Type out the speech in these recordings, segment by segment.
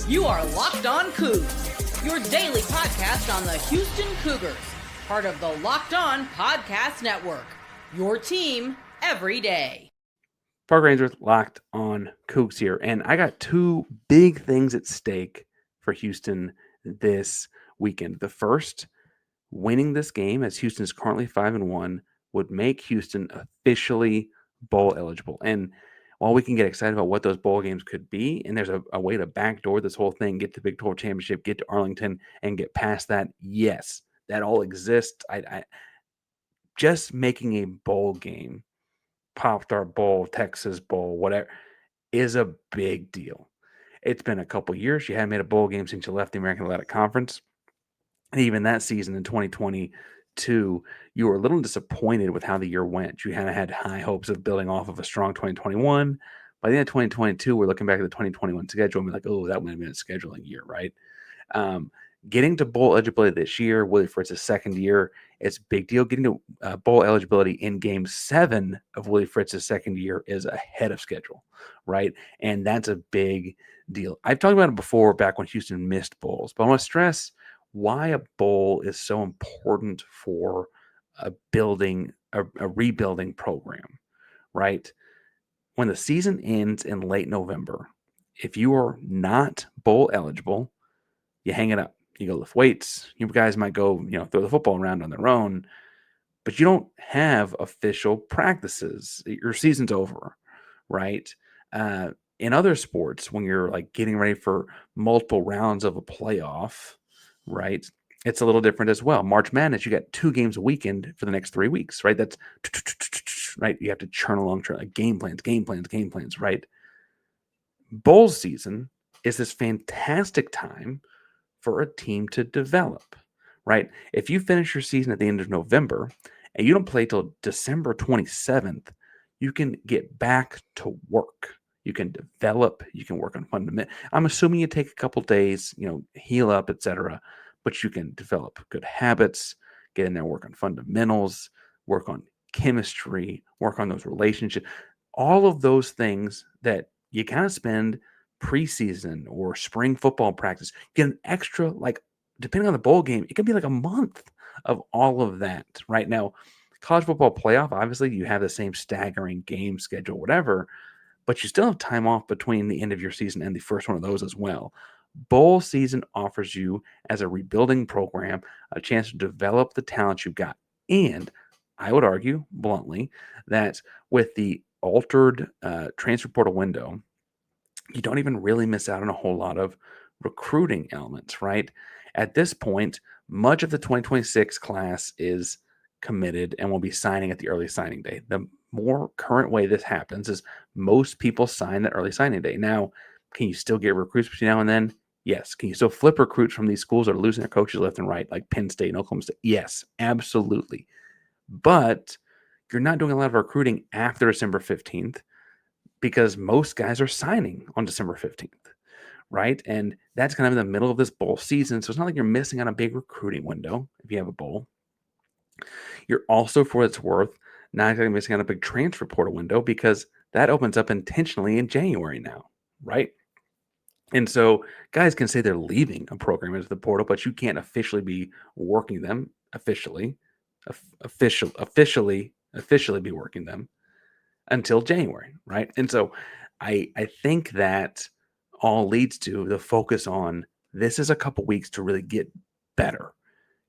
You are Locked On Coogs, your daily podcast on the Houston Cougars, part of the Locked On Podcast Network, your team every day. Park Rangers, Locked On Coogs here, and I got two big things at stake for Houston this weekend. The first, winning this game, as Houston is currently 5-1, would make Houston officially bowl eligible. And while we can get excited about what those bowl games could be, and there's a way to backdoor this whole thing, get to Big 12 championship, get to Arlington, and get past that, yes, that all exists. I just making a bowl game, Pop Star Bowl, Texas Bowl, whatever, is a big deal. It's been a couple years. You haven't made a bowl game since you left the American Athletic Conference. And even that season in 2022, you were a little disappointed with how the year went. You had high hopes of building off of a strong 2021. By the end of 2022, we're looking back at the 2021 schedule and we're like, oh, that would have been a scheduling year, right? Getting to bowl eligibility this year, Willie Fritz's second year, it's a big deal. Getting to bowl eligibility in Game 7 of Willie Fritz's second year is ahead of schedule, right? And that's a big deal. I've talked about it before back when Houston missed bowls, but I want to stress why a bowl is so important for a rebuilding program, right? When the season ends in late November, if you are not bowl eligible, you hang it up. You go lift weights. You guys might go, throw the football around on their own, but you don't have official practices. Your season's over, right? In other sports, when you're like getting ready for multiple rounds of a playoff, right? It's a little different as well. March Madness, you got 2 games a weekend for the next 3 weeks, right? That's right. You have to churn along, like game plans, right? Bowl season is this fantastic time for a team to develop, right? If you finish your season at the end of November and you don't play till December 27th, you can get back to work. You can develop, you can work on fundamental. I'm assuming you take a couple days, heal up, etc. But you can develop good habits, get in there, work on fundamentals, work on chemistry, work on those relationships, all of those things that you kind of spend preseason or spring football practice, get an extra, like, depending on the bowl game, it can be like a month of all of that. Right now, college football playoff, obviously you have the same staggering game schedule, whatever, but you still have time off between the end of your season and the first one of those as well. Bowl season offers you, as a rebuilding program, a chance to develop the talent you've got. And I would argue bluntly that with the altered transfer portal window, you don't even really miss out on a whole lot of recruiting elements, right? At this point, much of the 2026 class is committed and will be signing at the early signing day. The more current way this happens is most people sign that early signing day. Now, can you still get recruits between now and then? Yes. Can you still flip recruits from these schools that are losing their coaches left and right, like Penn State and Oklahoma State? Yes, absolutely. But you're not doing a lot of recruiting after December 15th because most guys are signing on December 15th, right? And that's kind of in the middle of this bowl season. So it's not like you're missing on a big recruiting window if you have a bowl. You're also, for what it's worth, not exactly missing on a big transfer portal window because that opens up intentionally in January now, right? And so guys can say they're leaving a program into the portal, but you can't officially be working them officially be working them until January, right? And so I think that all leads to the focus on this is a couple weeks to really get better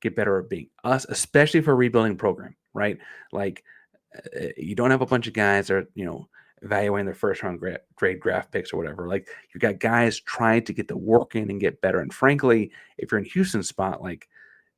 at being us, especially for a rebuilding program, right? Like you don't have a bunch of guys that are, evaluating their first round grade draft picks or whatever. Like you got guys trying to get the work in and get better. And frankly, if you're in Houston's spot, like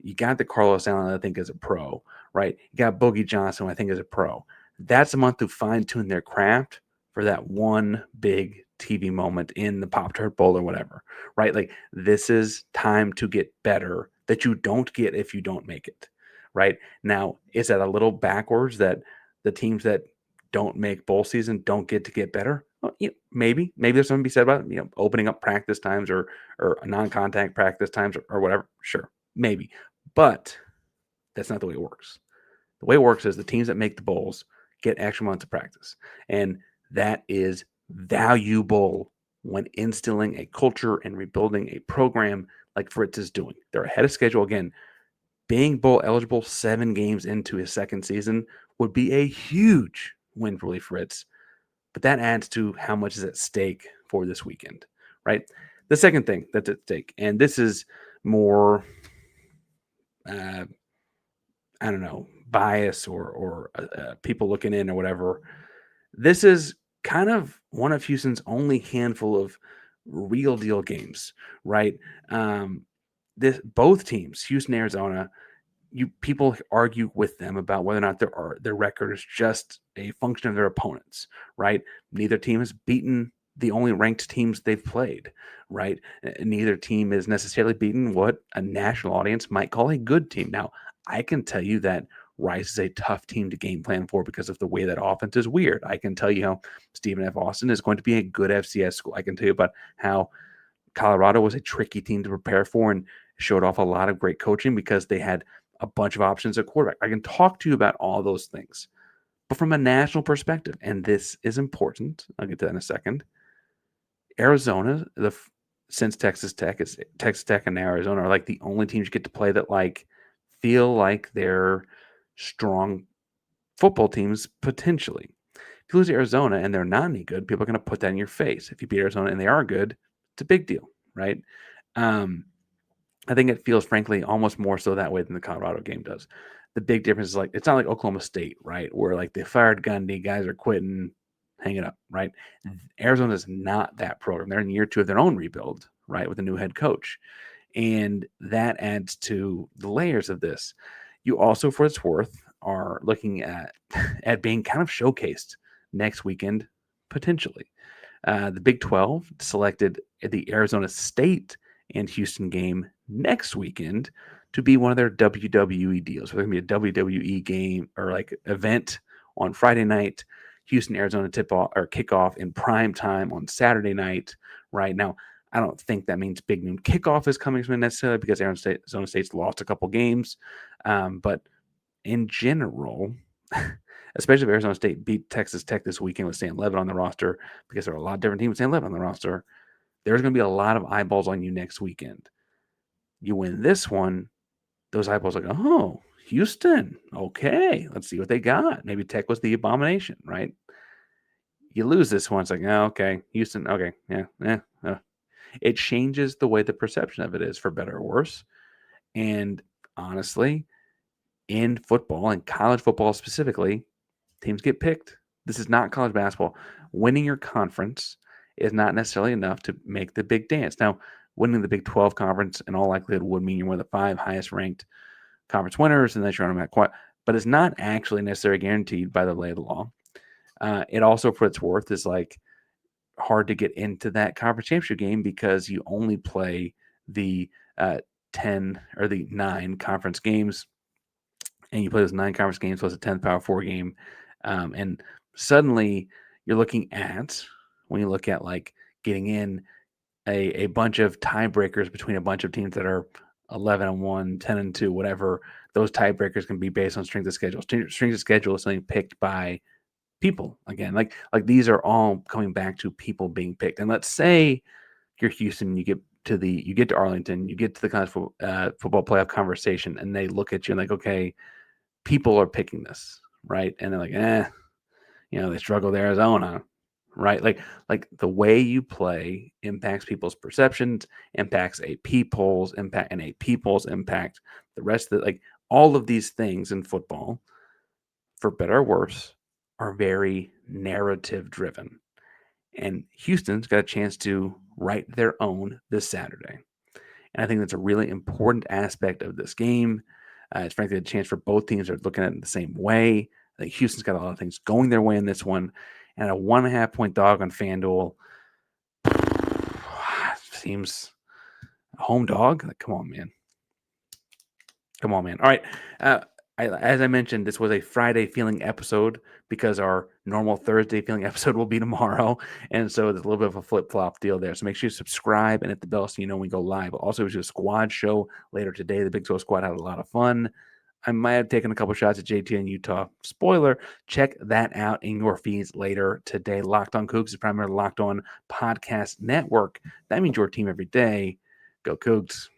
you got the Carlos Allen, I think is a pro, right? You got Boogie Johnson, I think is a pro. That's a month to fine tune their craft for that one big TV moment in the Pop-Tart Bowl or whatever, right? Like this is time to get better that you don't get if you don't make it, right? Now, is that a little backwards that the teams that don't make bowl season don't get better? Well, maybe there's something to be said about opening up practice times or non-contact practice times or whatever. Sure, maybe, but that's not the way it works. The way it works is the teams that make the bowls get extra months of practice, and that is valuable when instilling a culture and rebuilding a program like Fritz is doing. They're ahead of schedule. Again, being bowl eligible 7 games into his second season would be a huge win for Willie Fritz, but that adds to how much is at stake for this weekend, right? The second thing that's at stake, and this is more, I don't know, bias or people looking in or whatever. This is kind of one of Houston's only handful of real deal games, right? This both teams, Houston, Arizona, people argue with them about whether or not their record is just a function of their opponents, right? Neither team has beaten the only ranked teams they've played, right? Neither team is necessarily beaten what a national audience might call a good team. Now, I can tell you that Rice is a tough team to game plan for because of the way that offense is weird. I can tell you how Stephen F. Austin is going to be a good FCS school. I can tell you about how Colorado was a tricky team to prepare for and showed off a lot of great coaching because they had a bunch of options at quarterback. I can talk to you about all those things. But from a national perspective, and this is important, I'll get to that in a second. Arizona, since Texas Tech and Arizona are like the only teams you get to play that like feel like they're strong football teams potentially. If you lose to Arizona and they're not any good, people are going to put that in your face. If you beat Arizona and they are good, it's a big deal, right? I think it feels, frankly, almost more so that way than the Colorado game does. The big difference is like it's not like Oklahoma State, right? Where like they fired Gundy, guys are quitting, hang it up, right? Arizona is not that program. They're in year 2 of their own rebuild, right, with a new head coach, and that adds to the layers of this. You also, for its worth, are looking at being kind of showcased next weekend potentially. The Big 12 selected the Arizona State and Houston game next weekend to be one of their WWE deals. So there's going to be a WWE game or like event on Friday night, Houston, Arizona tip off or kickoff in prime time on Saturday night. Right now, I don't think that means big noon kickoff is coming from necessarily because Arizona State's lost a couple games. But in general, especially if Arizona State beat Texas Tech this weekend with Sam Levitt on the roster, because there are a lot of different teams with Sam Levitt on the roster, there's going to be a lot of eyeballs on you next weekend. You win this one, those eyeballs are like, oh, Houston, okay, let's see what they got. Maybe Tech was the abomination, right? You lose this one, it's like, oh, okay, Houston, okay, yeah. It changes the way the perception of it is, for better or worse. And honestly, in football and college football specifically, teams get picked. This is not college basketball. Winning your conference is not necessarily enough to make the big dance. Now, winning the Big 12 conference in all likelihood would mean you're one of the 5 highest ranked conference winners, and that you're on a quite, but it's not actually necessarily guaranteed by the lay of the law. It also, for its worth, is like hard to get into that conference championship game because you only play the 10 or the 9 conference games, and you play those 9 conference games plus a 10th Power 4 game. And suddenly you're looking at, when you look at like getting in, a bunch of tiebreakers between a bunch of teams that are 11-1, 10-2, whatever. Those tiebreakers can be based on strength of schedule. Strength of schedule is something picked by people. Again, like these are all coming back to people being picked. And let's say you're Houston, you get to Arlington, you get to the college football playoff conversation, and they look at you and like, okay, people are picking this, right? And they're like, they struggle with Arizona, right? Like the way you play impacts people's perceptions, impacts AP polls, impact the rest of it. Like all of these things in football, for better or worse, are very narrative driven. And Houston's got a chance to write their own this Saturday. And I think that's a really important aspect of this game. It's frankly a chance for both teams that are looking at it the same way. I think Houston's got a lot of things going their way in this one. And a 1.5 point dog on FanDuel seems a home dog. Like, come on, man. All right. As I mentioned, this was a Friday feeling episode because our normal Thursday feeling episode will be tomorrow. And so there's a little bit of a flip-flop deal there. So make sure you subscribe and hit the bell so you know when we go live. Also, we do a squad show later today. The Big 12 squad had a lot of fun. I might have taken a couple shots at JT and Utah. Spoiler, check that out in your feeds later today. Locked on Coogs is primarily Locked On Podcast Network. That means your team every day. Go Coogs.